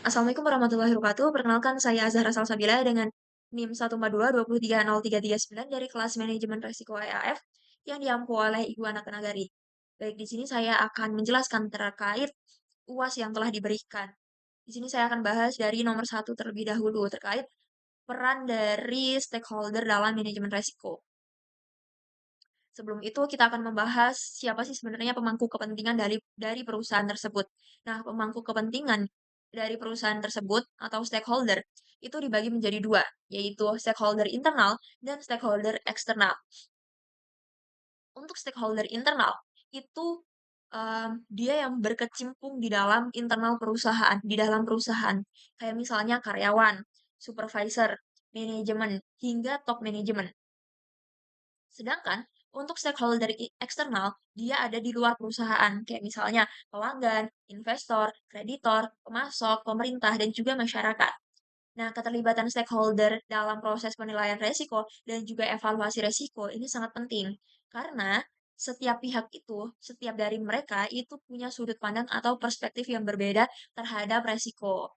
Assalamualaikum warahmatullahi wabarakatuh. Perkenalkan saya Zahra Salsabila dengan NIM 142 23039 dari kelas Manajemen Risiko EAF yang diampu oleh Ibu Anak Nagari. Baik, di sini saya akan menjelaskan terkait UAS yang telah diberikan. Di sini saya akan bahas dari nomor satu terlebih dahulu terkait peran dari stakeholder dalam manajemen risiko. Sebelum itu kita akan membahas siapa sih sebenarnya pemangku kepentingan dari perusahaan tersebut. Nah, pemangku kepentingan dari perusahaan tersebut atau stakeholder itu dibagi menjadi dua, yaitu stakeholder internal dan stakeholder eksternal. Untuk stakeholder internal itu dia yang berkecimpung di dalam internal perusahaan, di dalam perusahaan, kayak misalnya karyawan, supervisor, manajemen, hingga top manajemen. Sedangkan untuk stakeholder eksternal, dia ada di luar perusahaan, kayak misalnya pelanggan, investor, kreditor, pemasok, pemerintah, dan juga masyarakat. Nah, keterlibatan stakeholder dalam proses penilaian resiko dan juga evaluasi resiko ini sangat penting, karena setiap pihak itu, setiap dari mereka itu punya sudut pandang atau perspektif yang berbeda terhadap resiko.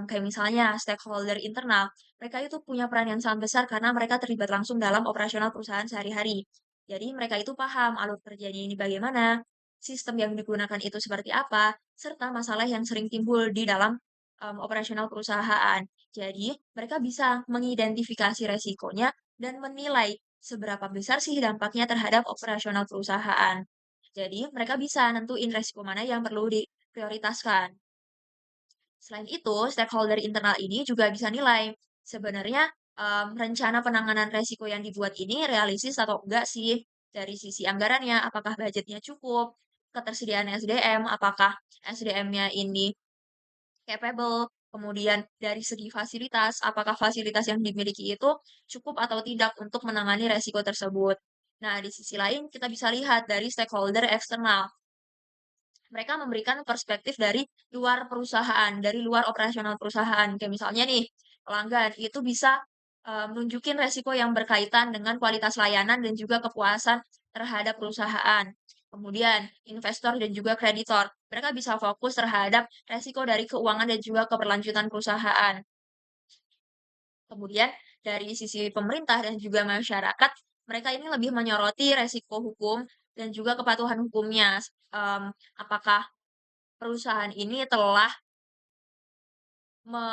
Kayak misalnya stakeholder internal, mereka itu punya peran yang sangat besar karena mereka terlibat langsung dalam operasional perusahaan sehari-hari. Jadi mereka itu paham alur kerjanya ini bagaimana, sistem yang digunakan itu seperti apa, serta masalah yang sering timbul di dalam operasional perusahaan. Jadi mereka bisa mengidentifikasi resikonya dan menilai seberapa besar sih dampaknya terhadap operasional perusahaan. Jadi mereka bisa nentuin resiko mana yang perlu diprioritaskan. Selain itu, stakeholder internal ini juga bisa nilai, sebenarnya rencana penanganan resiko yang dibuat ini realistis atau enggak sih dari sisi anggarannya, apakah budgetnya cukup, ketersediaan SDM, apakah SDM-nya ini capable, kemudian dari segi fasilitas, apakah fasilitas yang dimiliki itu cukup atau tidak untuk menangani resiko tersebut. Nah, di sisi lain kita bisa lihat dari stakeholder eksternal. Mereka memberikan perspektif dari luar perusahaan, dari luar operasional perusahaan. Kayak misalnya nih, pelanggan itu bisa menunjukin resiko yang berkaitan dengan kualitas layanan dan juga kepuasan terhadap perusahaan. Kemudian, investor dan juga kreditor, mereka bisa fokus terhadap resiko dari keuangan dan juga keberlanjutan perusahaan. Kemudian, dari sisi pemerintah dan juga masyarakat, mereka ini lebih menyoroti resiko hukum dan juga kepatuhan hukumnya. Apakah perusahaan ini me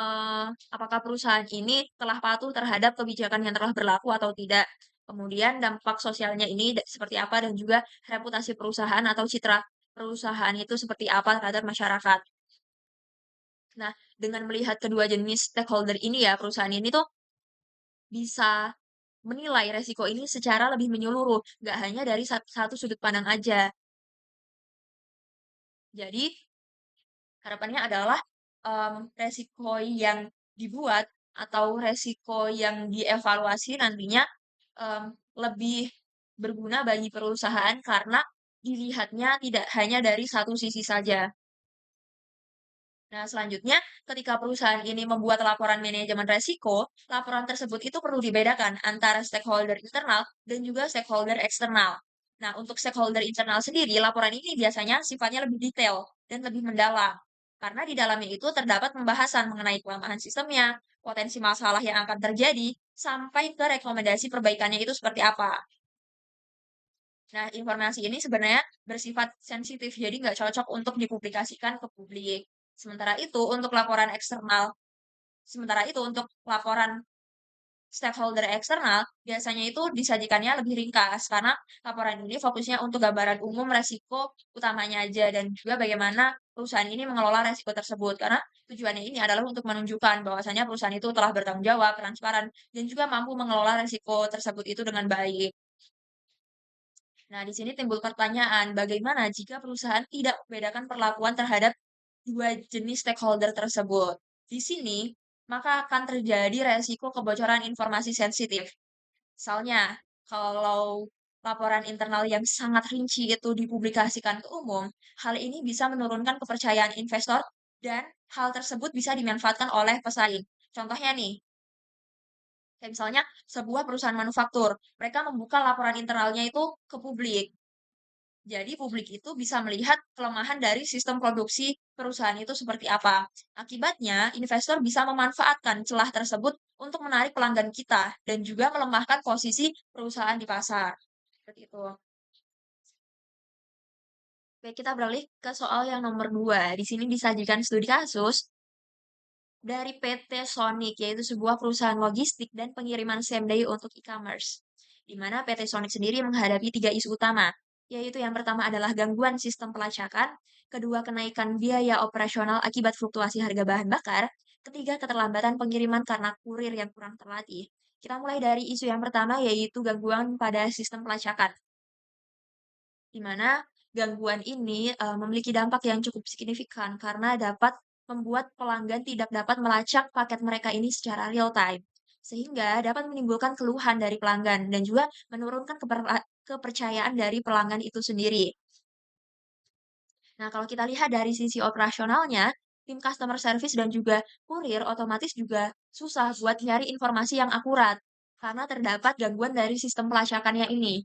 apakah perusahaan ini telah patuh terhadap kebijakan yang telah berlaku atau tidak. Kemudian dampak sosialnya ini seperti apa dan juga reputasi perusahaan atau citra perusahaan itu seperti apa terhadap masyarakat. Nah, dengan melihat kedua jenis stakeholder ini ya, perusahaan ini tuh bisa menilai resiko ini secara lebih menyeluruh, nggak hanya dari satu sudut pandang aja. Jadi, harapannya adalah, resiko yang dibuat atau resiko yang dievaluasi nantinya, mmm, lebih berguna bagi perusahaan karena dilihatnya tidak hanya dari satu sisi saja. Nah, selanjutnya ketika perusahaan ini membuat laporan manajemen resiko, laporan tersebut itu perlu dibedakan antara stakeholder internal dan juga stakeholder eksternal. Nah, untuk stakeholder internal sendiri, laporan ini biasanya sifatnya lebih detail dan lebih mendalam. Karena di dalamnya itu terdapat pembahasan mengenai kelemahan sistemnya, potensi masalah yang akan terjadi, sampai ke rekomendasi perbaikannya itu seperti apa. Nah, informasi ini sebenarnya bersifat sensitif, jadi nggak cocok untuk dipublikasikan ke publik. Sementara itu untuk laporan stakeholder eksternal, biasanya itu disajikannya lebih ringkas, karena laporan ini fokusnya untuk gambaran umum resiko utamanya aja, dan juga bagaimana perusahaan ini mengelola resiko tersebut. Karena tujuannya ini adalah untuk menunjukkan bahwasanya perusahaan itu telah bertanggung jawab, transparan, dan juga mampu mengelola resiko tersebut itu dengan baik. Nah, di sini timbul pertanyaan, bagaimana jika perusahaan tidak membedakan perlakuan terhadap dua jenis stakeholder tersebut? Di sini, maka akan terjadi resiko kebocoran informasi sensitif. Misalnya, kalau laporan internal yang sangat rinci itu dipublikasikan ke umum, hal ini bisa menurunkan kepercayaan investor dan hal tersebut bisa dimanfaatkan oleh pesaing. Contohnya nih, kayak misalnya sebuah perusahaan manufaktur, mereka membuka laporan internalnya itu ke publik. Jadi publik itu bisa melihat kelemahan dari sistem produksi perusahaan itu seperti apa. Akibatnya, investor bisa memanfaatkan celah tersebut untuk menarik pelanggan kita dan juga melemahkan posisi perusahaan di pasar. Seperti itu. Baik, kita beralih ke soal yang nomor 2. Di sini disajikan studi kasus dari PT Sonic, yaitu sebuah perusahaan logistik dan pengiriman same day untuk e-commerce. Di mana PT Sonic sendiri menghadapi 3 isu utama, yaitu yang pertama adalah gangguan sistem pelacakan, kedua kenaikan biaya operasional akibat fluktuasi harga bahan bakar, ketiga keterlambatan pengiriman karena kurir yang kurang terlatih. Kita mulai dari isu yang pertama, yaitu gangguan pada sistem pelacakan, di mana gangguan ini memiliki dampak yang cukup signifikan karena dapat membuat pelanggan tidak dapat melacak paket mereka ini secara real time, sehingga dapat menimbulkan keluhan dari pelanggan dan juga menurunkan kepercayaan dari pelanggan itu sendiri. Nah, kalau kita lihat dari sisi operasionalnya, tim customer service dan juga kurir otomatis juga susah buat nyari informasi yang akurat karena terdapat gangguan dari sistem pelacakannya ini.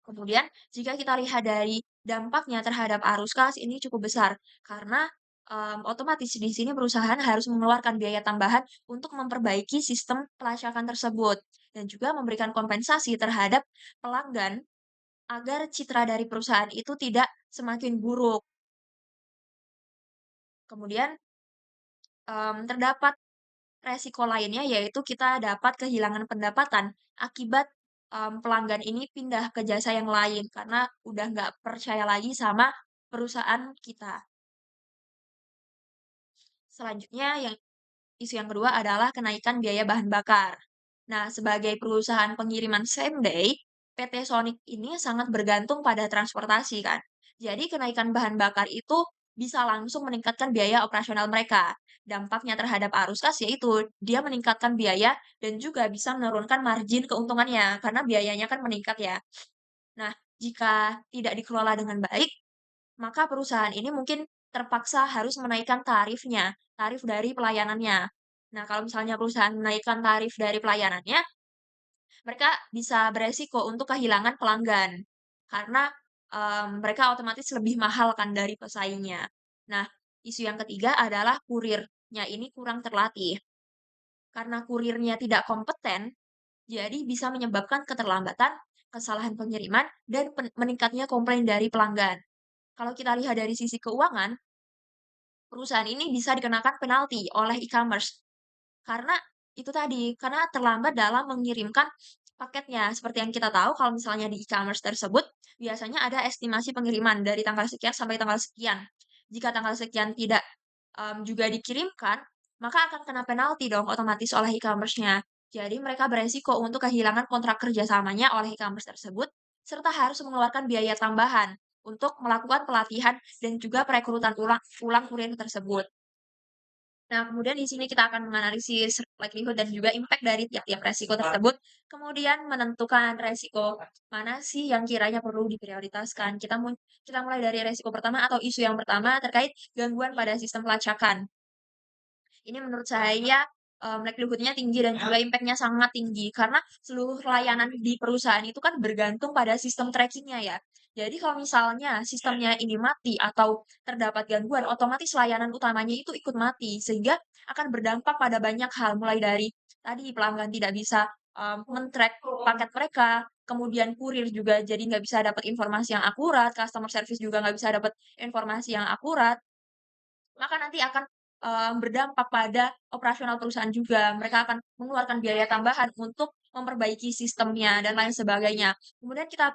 Kemudian, jika kita lihat dari dampaknya terhadap arus kas ini cukup besar karena otomatis di sini perusahaan harus mengeluarkan biaya tambahan untuk memperbaiki sistem pelacakan tersebut dan juga memberikan kompensasi terhadap pelanggan agar citra dari perusahaan itu tidak semakin buruk. Kemudian terdapat resiko lainnya yaitu kita dapat kehilangan pendapatan akibat, pelanggan ini pindah ke jasa yang lain karena udah nggak percaya lagi sama perusahaan kita. Selanjutnya isu yang kedua adalah kenaikan biaya bahan bakar. Nah, sebagai perusahaan pengiriman same day, PT Sonic ini sangat bergantung pada transportasi kan. Jadi kenaikan bahan bakar itu bisa langsung meningkatkan biaya operasional mereka. Dampaknya terhadap arus kas yaitu dia meningkatkan biaya dan juga bisa menurunkan margin keuntungannya karena biayanya kan meningkat ya. Nah, jika tidak dikelola dengan baik, maka perusahaan ini mungkin terpaksa harus menaikkan tarifnya, tarif dari pelayanannya. Nah, kalau misalnya perusahaan menaikkan tarif dari pelayanannya, mereka bisa beresiko untuk kehilangan pelanggan. Karena, mereka otomatis lebih mahal kan dari pesaingnya. Nah, isu yang ketiga adalah kurirnya ini kurang terlatih. Karena kurirnya tidak kompeten, jadi bisa menyebabkan keterlambatan, kesalahan pengiriman, dan meningkatnya komplain dari pelanggan. Kalau kita lihat dari sisi keuangan, perusahaan ini bisa dikenakan penalti oleh e-commerce karena itu tadi, karena terlambat dalam mengirimkan paketnya. Seperti yang kita tahu kalau misalnya di e-commerce tersebut biasanya ada estimasi pengiriman dari tanggal sekian sampai tanggal sekian. Jika tanggal sekian tidak, juga dikirimkan, maka akan kena penalti dong otomatis oleh e-commerce-nya. Jadi mereka beresiko untuk kehilangan kontrak kerjasamanya oleh e-commerce tersebut, serta harus mengeluarkan biaya tambahan untuk melakukan pelatihan dan juga perekrutan ulang ulang kurir tersebut. Nah, kemudian di sini kita akan menganalisis likelihood dan juga impact dari tiap-tiap resiko tersebut, kemudian menentukan resiko mana sih yang kiranya perlu diprioritaskan. Kita mulai dari resiko pertama atau isu yang pertama terkait gangguan pada sistem pelacakan. Ini menurut saya, likelihood-nya tinggi dan juga impact-nya sangat tinggi, karena seluruh layanan di perusahaan itu kan bergantung pada sistem tracking-nya ya. Jadi kalau misalnya sistemnya ini mati atau terdapat gangguan, otomatis layanan utamanya itu ikut mati, sehingga akan berdampak pada banyak hal, mulai dari tadi pelanggan tidak bisa, men-track paket mereka, kemudian kurir juga jadi nggak bisa dapat informasi yang akurat, customer service juga nggak bisa dapat informasi yang akurat. Maka nanti akan, berdampak pada operasional perusahaan juga. Mereka akan mengeluarkan biaya tambahan untuk memperbaiki sistemnya dan lain sebagainya. Kemudian kita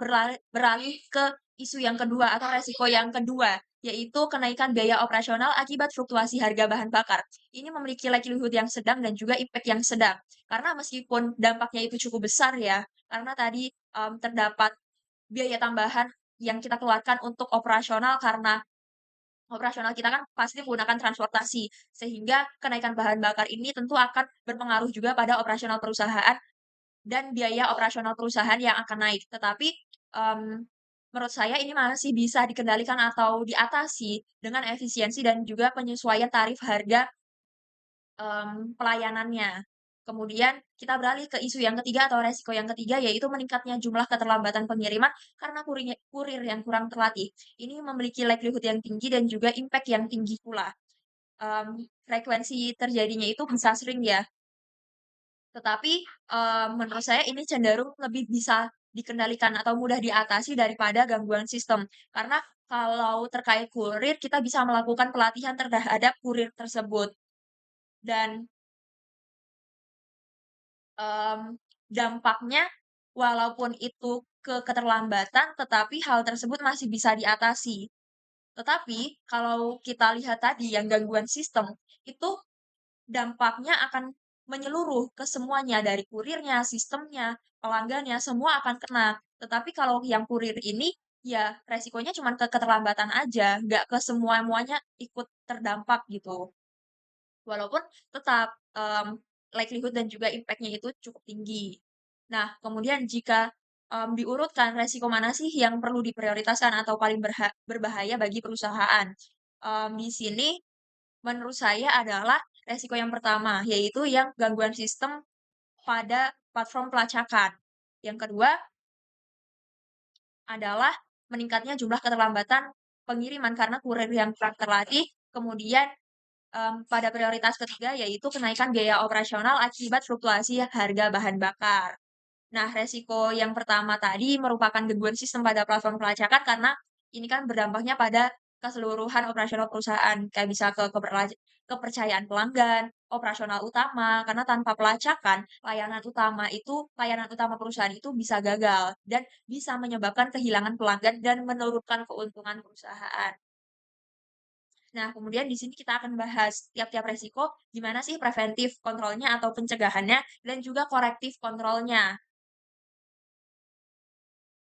beralih ke isu yang kedua atau resiko yang kedua, yaitu kenaikan biaya operasional akibat fluktuasi harga bahan bakar. Ini memiliki likelihood yang sedang dan juga impact yang sedang. Karena meskipun dampaknya itu cukup besar ya, karena tadi, terdapat biaya tambahan yang kita keluarkan untuk operasional karena operasional kita kan pasti menggunakan transportasi, sehingga kenaikan bahan bakar ini tentu akan berpengaruh juga pada operasional perusahaan dan biaya operasional perusahaan yang akan naik. Tetapi, menurut saya ini masih bisa dikendalikan atau diatasi dengan efisiensi dan juga penyesuaian tarif harga, pelayanannya. Kemudian kita beralih ke isu yang ketiga atau resiko yang ketiga, yaitu meningkatnya jumlah keterlambatan pengiriman karena kurir yang kurang terlatih. Ini memiliki likelihood yang tinggi dan juga impact yang tinggi pula. Frekuensi terjadinya itu bisa sering ya, tetapi, menurut saya ini cenderung lebih bisa dikendalikan atau mudah diatasi daripada gangguan sistem. Karena kalau terkait kurir, kita bisa melakukan pelatihan terhadap kurir tersebut dan Mmm, dampaknya walaupun itu ke keterlambatan, tetapi hal tersebut masih bisa diatasi. Tetapi kalau kita lihat tadi yang gangguan sistem, itu dampaknya akan menyeluruh ke semuanya, dari kurirnya, sistemnya, pelanggannya, semua akan kena. Tetapi kalau yang kurir ini, ya resikonya cuma ke keterlambatan aja, nggak ke semua-muanya ikut terdampak gitu. Walaupun tetap, likelihood dan juga impact-nya itu cukup tinggi. Nah, kemudian jika, diurutkan resiko mana sih yang perlu diprioritaskan atau paling berbahaya bagi perusahaan? Di sini menurut saya adalah resiko yang pertama, yaitu yang gangguan sistem pada platform pelacakan. Yang kedua adalah meningkatnya jumlah keterlambatan pengiriman karena kurir yang kurang terlatih, kemudian pada prioritas ketiga yaitu kenaikan biaya operasional akibat fluktuasi harga bahan bakar. Nah, resiko yang pertama tadi merupakan gangguan sistem pada platform pelacakan karena ini kan berdampaknya pada keseluruhan operasional perusahaan, kayak bisa ke kepercayaan pelanggan, operasional utama, karena tanpa pelacakan, layanan utama perusahaan itu bisa gagal dan bisa menyebabkan kehilangan pelanggan dan menurunkan keuntungan perusahaan. Nah, kemudian di sini kita akan bahas tiap-tiap resiko, gimana sih preventif kontrolnya atau pencegahannya, dan juga korektif kontrolnya.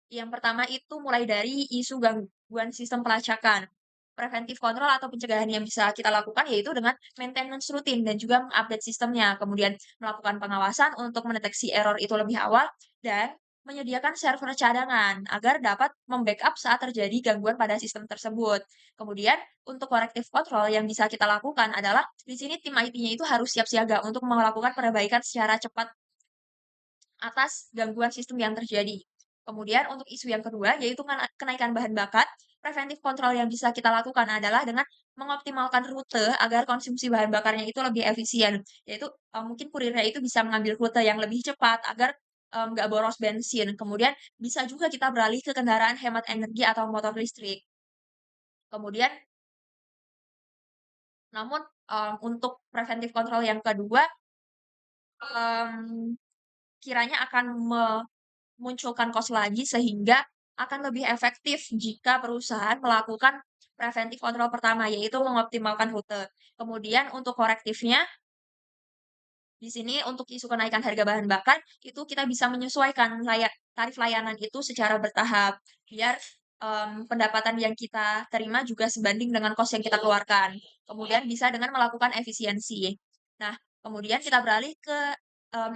Yang pertama itu mulai dari isu gangguan sistem pelacakan. Preventif kontrol atau pencegahan yang bisa kita lakukan yaitu dengan maintenance rutin dan juga mengupdate sistemnya. Kemudian melakukan pengawasan untuk mendeteksi error itu lebih awal dan menyediakan server cadangan agar dapat membackup saat terjadi gangguan pada sistem tersebut. Kemudian untuk corrective control yang bisa kita lakukan adalah di sini tim IT-nya itu harus siap siaga untuk melakukan perbaikan secara cepat atas gangguan sistem yang terjadi. Kemudian untuk isu yang kedua, yaitu kenaikan bahan bakar, preventif kontrol yang bisa kita lakukan adalah dengan mengoptimalkan rute agar konsumsi bahan bakarnya itu lebih efisien. Yaitu mungkin kurirnya itu bisa mengambil rute yang lebih cepat agar nggak boros bensin. Kemudian bisa juga kita beralih ke kendaraan hemat energi atau motor listrik. Kemudian, namun untuk preventif kontrol yang kedua, mmm, kiranya akan munculkan kos lagi sehingga akan lebih efektif jika perusahaan melakukan preventif kontrol pertama, yaitu mengoptimalkan rute. Kemudian untuk korektifnya, di sini untuk isu kenaikan harga bahan bakar, itu kita bisa menyesuaikan tarif layanan itu secara bertahap, biar, pendapatan yang kita terima juga sebanding dengan kos yang kita keluarkan. Kemudian bisa dengan melakukan efisiensi. Nah, kemudian kita beralih ke,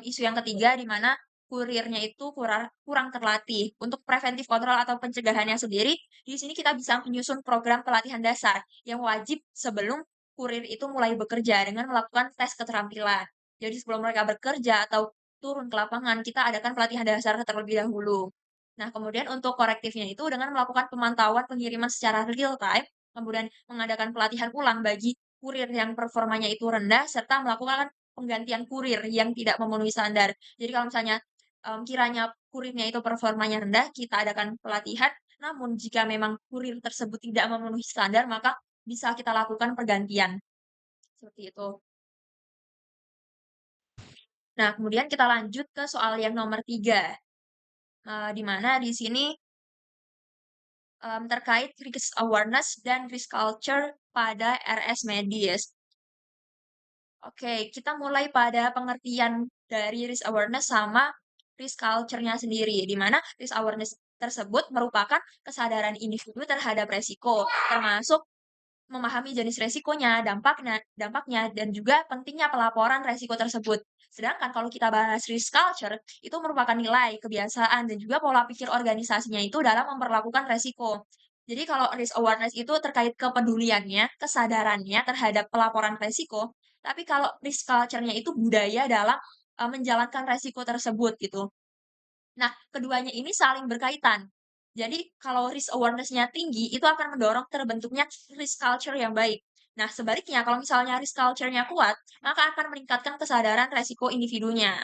isu yang ketiga di mana kurirnya itu kurang terlatih. Untuk preventif kontrol atau pencegahannya sendiri, di sini kita bisa menyusun program pelatihan dasar yang wajib sebelum kurir itu mulai bekerja dengan melakukan tes keterampilan. Jadi sebelum mereka bekerja atau turun ke lapangan, kita adakan pelatihan dasar terlebih dahulu. Nah, kemudian untuk korektifnya itu dengan melakukan pemantauan pengiriman secara real time, kemudian mengadakan pelatihan ulang bagi kurir yang performanya itu rendah, serta melakukan penggantian kurir yang tidak memenuhi standar. Jadi kalau misalnya kiranya kurirnya itu performanya rendah, kita adakan pelatihan. Namun jika memang kurir tersebut tidak memenuhi standar, maka bisa kita lakukan pergantian. Seperti itu. Nah, kemudian kita lanjut ke soal yang nomor 3, di mana di sini, terkait risk awareness dan risk culture pada RS medis. Oke, kita mulai pada pengertian dari risk awareness sama risk culture-nya sendiri, di mana risk awareness tersebut merupakan kesadaran individu terhadap resiko, termasuk memahami jenis resikonya, dampaknya, dan juga pentingnya pelaporan resiko tersebut. Sedangkan kalau kita bahas risk culture, itu merupakan nilai, kebiasaan, dan juga pola pikir organisasinya itu dalam memperlakukan resiko. Jadi kalau risk awareness itu terkait kepeduliannya, kesadarannya terhadap pelaporan resiko, tapi kalau risk culture-nya itu budaya dalam menjalankan resiko tersebut gitu. Nah, keduanya ini saling berkaitan. Jadi kalau risk awareness-nya tinggi, itu akan mendorong terbentuknya risk culture yang baik. Nah, sebaliknya kalau misalnya risk culture-nya kuat, maka akan meningkatkan kesadaran resiko individunya.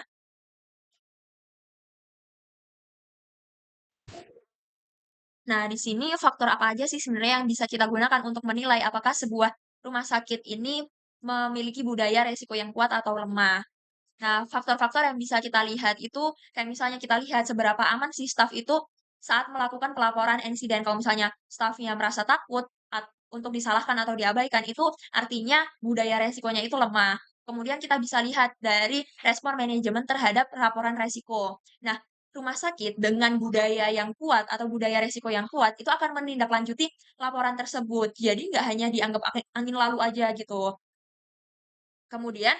Nah, di sini faktor apa aja sih sebenarnya yang bisa kita gunakan untuk menilai apakah sebuah rumah sakit ini memiliki budaya resiko yang kuat atau lemah? Nah, faktor-faktor yang bisa kita lihat itu kayak misalnya kita lihat seberapa aman sih staf itu saat melakukan pelaporan insiden. Kalau misalnya stafnya merasa takut untuk disalahkan atau diabaikan, itu artinya budaya resikonya itu lemah. Kemudian kita bisa lihat dari respon manajemen terhadap laporan resiko. Nah, rumah sakit dengan budaya yang kuat atau budaya resiko yang kuat itu akan menindaklanjuti laporan tersebut. Jadi nggak hanya dianggap angin lalu aja gitu. Kemudian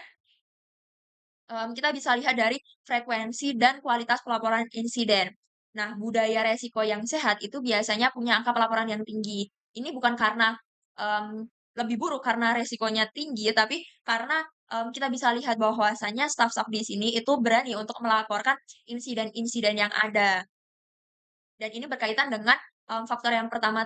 kita bisa lihat dari frekuensi dan kualitas pelaporan insiden. Nah, budaya resiko yang sehat itu biasanya punya angka pelaporan yang tinggi. Ini bukan karena lebih buruk karena resikonya tinggi, tapi karena kita bisa lihat bahwasanya staf-staf di sini itu berani untuk melaporkan insiden-insiden yang ada. Dan ini berkaitan dengan faktor yang pertama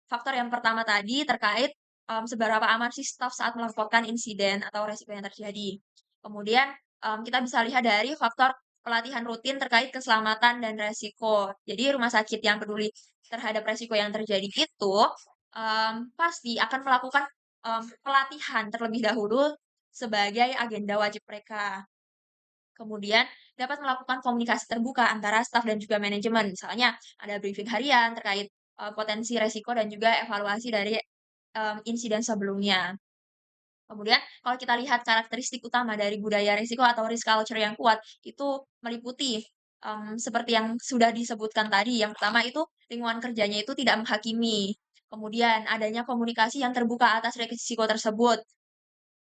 faktor yang pertama tadi terkait, seberapa aman sih staf saat melaporkan insiden atau resiko yang terjadi. Kemudian, kita bisa lihat dari faktor pelatihan rutin terkait keselamatan dan resiko. Jadi rumah sakit yang peduli terhadap resiko yang terjadi itu, pasti akan melakukan, pelatihan terlebih dahulu sebagai agenda wajib mereka. Kemudian dapat melakukan komunikasi terbuka antara staf dan juga manajemen. Misalnya ada briefing harian terkait, potensi resiko dan juga evaluasi dari, insiden sebelumnya. Kemudian kalau kita lihat karakteristik utama dari budaya risiko atau risk culture yang kuat, itu meliputi, seperti yang sudah disebutkan tadi. Yang pertama itu lingkungan kerjanya itu tidak menghakimi. Kemudian adanya komunikasi yang terbuka atas risiko tersebut.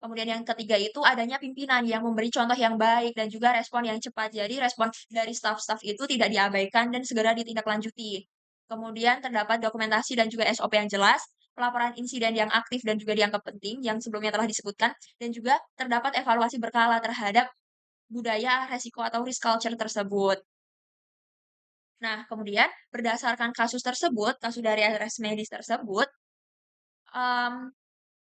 Kemudian yang ketiga itu adanya pimpinan yang memberi contoh yang baik dan juga respon yang cepat. Jadi respon dari staf-staf itu tidak diabaikan dan segera ditindaklanjuti. Kemudian terdapat dokumentasi dan juga SOP yang jelas, pelaporan insiden yang aktif dan juga dianggap penting yang sebelumnya telah disebutkan, dan juga terdapat evaluasi berkala terhadap budaya resiko atau risk culture tersebut. Nah, kemudian berdasarkan kasus tersebut, kasus dari RS medis tersebut,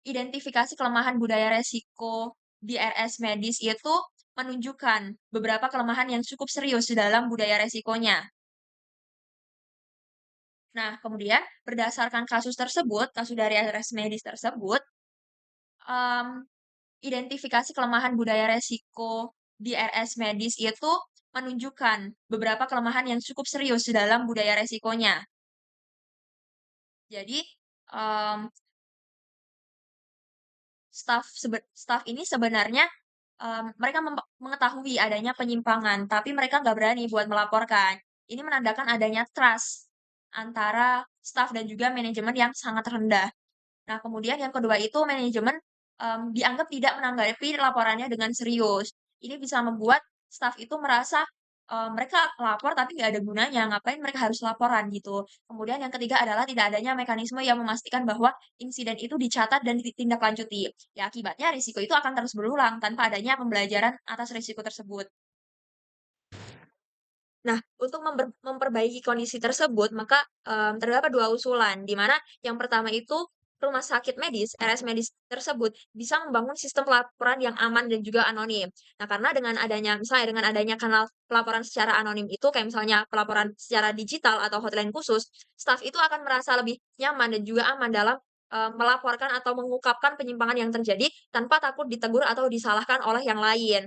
identifikasi kelemahan budaya resiko di RS medis itu menunjukkan beberapa kelemahan yang cukup serius di dalam budaya resikonya. Nah, kemudian berdasarkan kasus tersebut, kasus dari RS medis tersebut, mmm, identifikasi kelemahan budaya resiko di RS medis itu menunjukkan beberapa kelemahan yang cukup serius di dalam budaya resikonya. Jadi, mmm staf ini sebenarnya, mereka mengetahui adanya penyimpangan, tapi mereka nggak berani buat melaporkan. Ini menandakan adanya trust antara staf dan juga manajemen yang sangat rendah. Nah, kemudian yang kedua itu manajemen, dianggap tidak menanggapi laporannya dengan serius. Ini bisa membuat staf itu merasa, mereka lapor tapi nggak ada gunanya, ngapain mereka harus laporan gitu. Kemudian yang ketiga adalah tidak adanya mekanisme yang memastikan bahwa insiden itu dicatat dan ditindaklanjuti. Ya akibatnya risiko itu akan terus berulang tanpa adanya pembelajaran atas risiko tersebut. Nah, untuk memperbaiki kondisi tersebut, maka, terdapat 2 usulan, di mana yang pertama itu rumah sakit medis, RS medis tersebut bisa membangun sistem pelaporan yang aman dan juga anonim. Nah, karena dengan adanya misalnya dengan adanya kanal pelaporan secara anonim itu, kayak misalnya pelaporan secara digital atau hotline khusus, staf itu akan merasa lebih nyaman dan juga aman dalam, melaporkan atau mengungkapkan penyimpangan yang terjadi tanpa takut ditegur atau disalahkan oleh yang lain.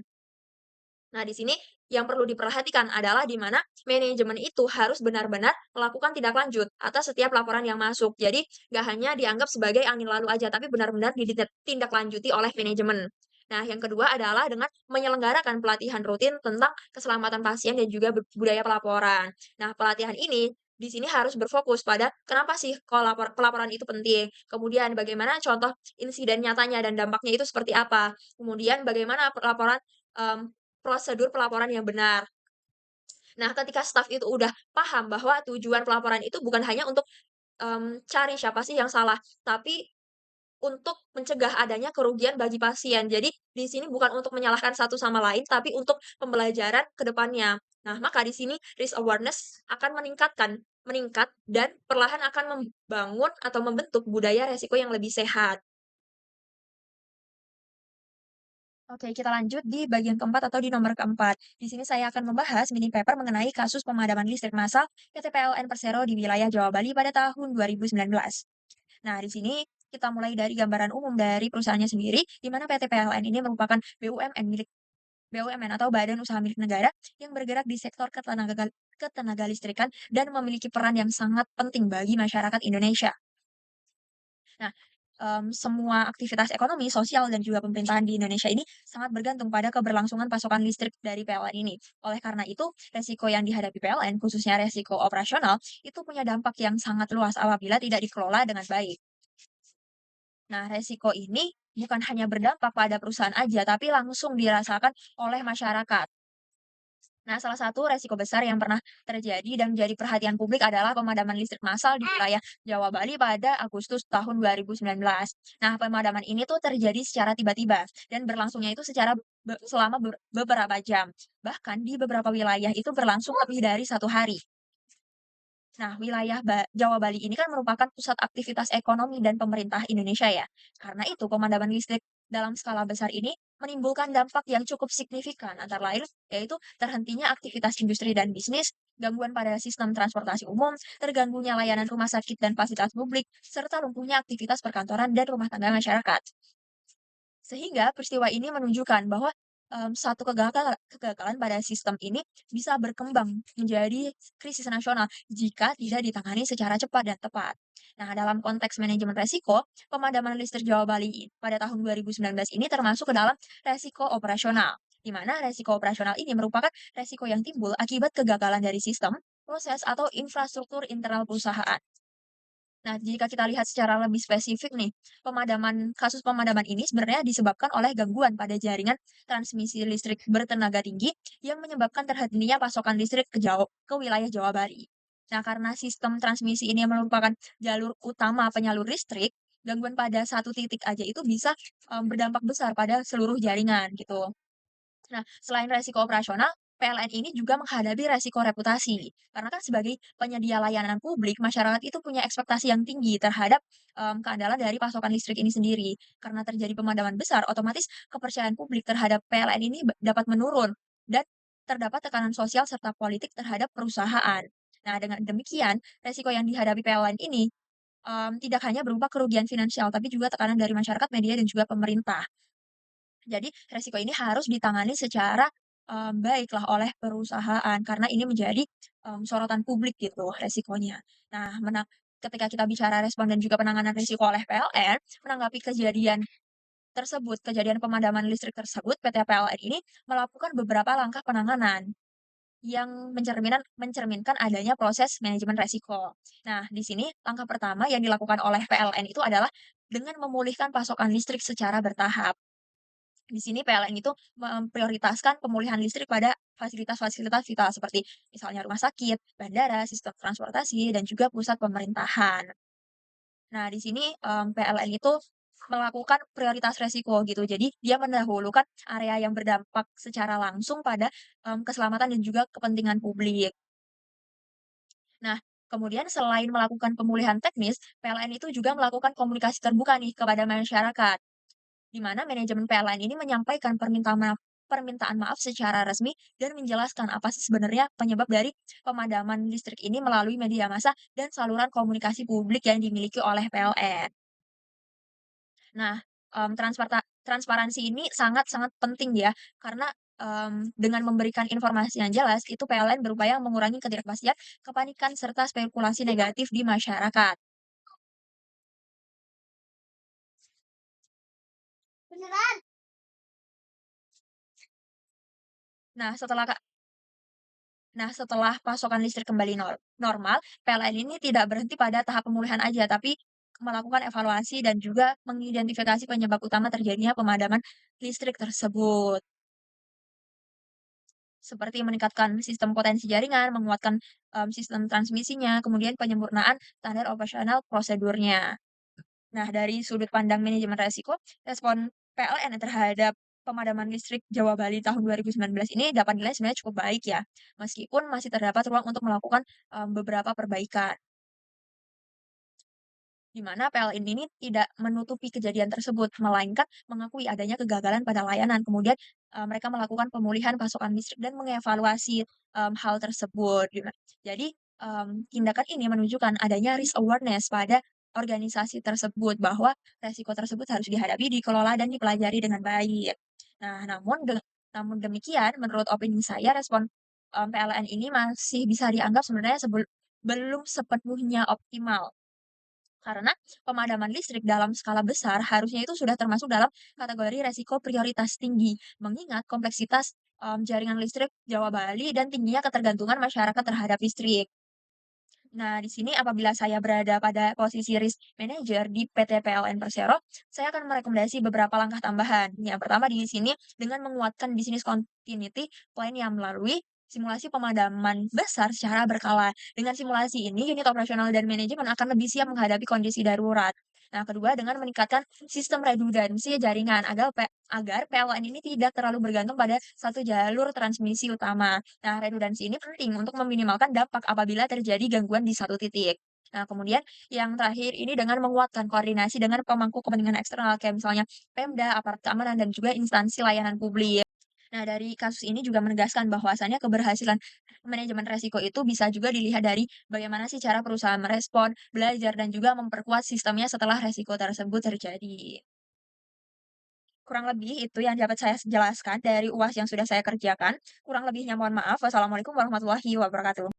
Nah, di sini yang perlu diperhatikan adalah di mana manajemen itu harus benar-benar melakukan tindak lanjut atas setiap laporan yang masuk. Jadi, nggak hanya dianggap sebagai angin lalu aja, tapi benar-benar ditindaklanjuti oleh manajemen. Nah, yang kedua adalah dengan menyelenggarakan pelatihan rutin tentang keselamatan pasien dan juga budaya pelaporan. Nah, pelatihan ini di sini harus berfokus pada kenapa sih kok pelaporan itu penting, kemudian bagaimana contoh insiden nyatanya dan dampaknya itu seperti apa, kemudian bagaimana laporan mmm, prosedur pelaporan yang benar. Nah, ketika staf itu udah paham bahwa tujuan pelaporan itu bukan hanya untuk, cari siapa sih yang salah, tapi untuk mencegah adanya kerugian bagi pasien. Jadi, di sini bukan untuk menyalahkan satu sama lain, tapi untuk pembelajaran ke depannya. Nah, maka di sini risk awareness akan meningkat dan perlahan akan membangun atau membentuk budaya resiko yang lebih sehat. Oke, kita lanjut di bagian keempat atau di nomor keempat. Di sini saya akan membahas mini paper mengenai kasus pemadaman listrik massal PT PLN Persero di wilayah Jawa Bali pada tahun 2019. Nah, di sini kita mulai dari gambaran umum dari perusahaannya sendiri, di mana PT PLN ini merupakan BUMN atau Badan Usaha Milik Negara yang bergerak di sektor ketenaga listrikan dan memiliki peran yang sangat penting bagi masyarakat Indonesia. Nah, semua aktivitas ekonomi, sosial, dan juga pemerintahan di Indonesia ini sangat bergantung pada keberlangsungan pasokan listrik dari PLN ini. Oleh karena itu, resiko yang dihadapi PLN, khususnya resiko operasional, itu punya dampak yang sangat luas apabila tidak dikelola dengan baik. Nah, resiko ini bukan hanya berdampak pada perusahaan aja, tapi langsung dirasakan oleh masyarakat. Nah, salah satu resiko besar yang pernah terjadi dan menjadi perhatian publik adalah pemadaman listrik massal di wilayah Jawa Bali pada Agustus tahun 2019. Nah, pemadaman ini tuh terjadi secara tiba-tiba dan berlangsungnya itu selama beberapa jam. Bahkan di beberapa wilayah itu berlangsung lebih dari 1 hari. Nah, wilayah Jawa Bali ini kan merupakan pusat aktivitas ekonomi dan pemerintah Indonesia ya. Karena itu, pemadaman listrik dalam skala besar ini menimbulkan dampak yang cukup signifikan, antara lain yaitu terhentinya aktivitas industri dan bisnis, gangguan pada sistem transportasi umum, terganggunya layanan rumah sakit dan fasilitas publik, serta lumpuhnya aktivitas perkantoran dan rumah tangga masyarakat. Sehingga peristiwa ini menunjukkan bahwa, satu kegagalan pada sistem ini bisa berkembang menjadi krisis nasional jika tidak ditangani secara cepat dan tepat. Nah, dalam konteks manajemen resiko, pemadaman listrik Jawa Bali pada tahun 2019 ini termasuk ke dalam resiko operasional, di mana resiko operasional ini merupakan resiko yang timbul akibat kegagalan dari sistem, proses, atau infrastruktur internal perusahaan. Nah, jika kita lihat secara lebih spesifik nih, kasus pemadaman ini sebenarnya disebabkan oleh gangguan pada jaringan transmisi listrik bertenaga tinggi yang menyebabkan terhentinya pasokan listrik ke wilayah Jawa Bali. Nah, karena sistem transmisi ini merupakan jalur utama penyalur listrik, gangguan pada satu titik aja itu bisa berdampak besar pada seluruh jaringan gitu. Nah, selain resiko operasional, PLN ini juga menghadapi resiko reputasi. Karena kan sebagai penyedia layanan publik, masyarakat itu punya ekspektasi yang tinggi terhadap keandalan dari pasokan listrik ini sendiri. Karena terjadi pemadaman besar, otomatis kepercayaan publik terhadap PLN ini dapat menurun dan terdapat tekanan sosial serta politik terhadap perusahaan. Nah, dengan demikian, resiko yang dihadapi PLN ini tidak hanya berupa kerugian finansial, tapi juga tekanan dari masyarakat, media, dan juga pemerintah. Jadi resiko ini harus ditangani secara, baiklah oleh perusahaan karena ini menjadi, sorotan publik gitu resikonya. Nah, ketika kita bicara respon dan juga penanganan risiko oleh PLN, menanggapi kejadian pemadaman listrik tersebut, PT PLN ini melakukan beberapa langkah penanganan yang mencerminkan adanya proses manajemen resiko. Nah, di sini langkah pertama yang dilakukan oleh PLN itu adalah dengan memulihkan pasokan listrik secara bertahap. Di sini PLN itu memprioritaskan pemulihan listrik pada fasilitas-fasilitas vital seperti misalnya rumah sakit, bandara, sistem transportasi, dan juga pusat pemerintahan. Nah, di sini, PLN itu melakukan prioritas resiko gitu. Jadi dia mendahulukan area yang berdampak secara langsung pada, keselamatan dan juga kepentingan publik. Nah, kemudian selain melakukan pemulihan teknis, PLN itu juga melakukan komunikasi terbuka nih kepada masyarakat. Di mana manajemen PLN ini menyampaikan permintaan maaf secara resmi dan menjelaskan apa sih sebenarnya penyebab dari pemadaman listrik ini melalui media massa dan saluran komunikasi publik yang dimiliki oleh PLN. Nah, transparansi ini sangat-sangat penting ya, karena, dengan memberikan informasi yang jelas, itu PLN berupaya mengurangi ketidakpastian, kepanikan, serta spekulasi negatif di masyarakat. Nah, setelah pasokan listrik kembali normal, PLN ini tidak berhenti pada tahap pemulihan aja, tapi melakukan evaluasi dan juga mengidentifikasi penyebab utama terjadinya pemadaman listrik tersebut. Seperti meningkatkan sistem potensi jaringan, menguatkan sistem transmisinya, kemudian penyempurnaan standar operasional prosedurnya. Nah, dari sudut pandang manajemen resiko, respon PLN terhadap pemadaman listrik Jawa Bali tahun 2019 ini dapat dinilai sebenarnya cukup baik ya, meskipun masih terdapat ruang untuk melakukan, beberapa perbaikan. Di mana PLN ini tidak menutupi kejadian tersebut, melainkan mengakui adanya kegagalan pada layanan. Kemudian, mereka melakukan pemulihan pasokan listrik dan mengevaluasi, hal tersebut, Jadi, tindakan ini menunjukkan adanya risk awareness pada organisasi tersebut, bahwa resiko tersebut harus dihadapi, dikelola, dan dipelajari dengan baik. Nah, namun demikian, menurut opini saya, respon, PLN ini masih bisa dianggap sebenarnya belum sepenuhnya optimal. Karena pemadaman listrik dalam skala besar harusnya itu sudah termasuk dalam kategori resiko prioritas tinggi, mengingat kompleksitas, jaringan listrik Jawa Bali dan tingginya ketergantungan masyarakat terhadap listrik. Nah, di sini apabila saya berada pada posisi risk manager di PT PLN Persero, saya akan merekomendasi beberapa langkah tambahan. Yang pertama di sini dengan menguatkan bisnis continuity plan yang melalui simulasi pemadaman besar secara berkala. Dengan simulasi ini, unit operasional dan manajemen akan lebih siap menghadapi kondisi darurat. Nah, kedua dengan meningkatkan sistem redundansi jaringan agar PLN ini tidak terlalu bergantung pada satu jalur transmisi utama. Nah, redundansi ini penting untuk meminimalkan dampak apabila terjadi gangguan di satu titik. Nah, kemudian yang terakhir ini dengan menguatkan koordinasi dengan pemangku kepentingan eksternal kayak misalnya Pemda, aparat keamanan, dan juga instansi layanan publik. Nah, dari kasus ini juga menegaskan bahwasannya keberhasilan manajemen resiko itu bisa juga dilihat dari bagaimana sih cara perusahaan merespon, belajar, dan juga memperkuat sistemnya setelah resiko tersebut terjadi. Kurang lebih itu yang dapat saya jelaskan dari UAS yang sudah saya kerjakan. Kurang lebihnya mohon maaf. Wassalamualaikum warahmatullahi wabarakatuh.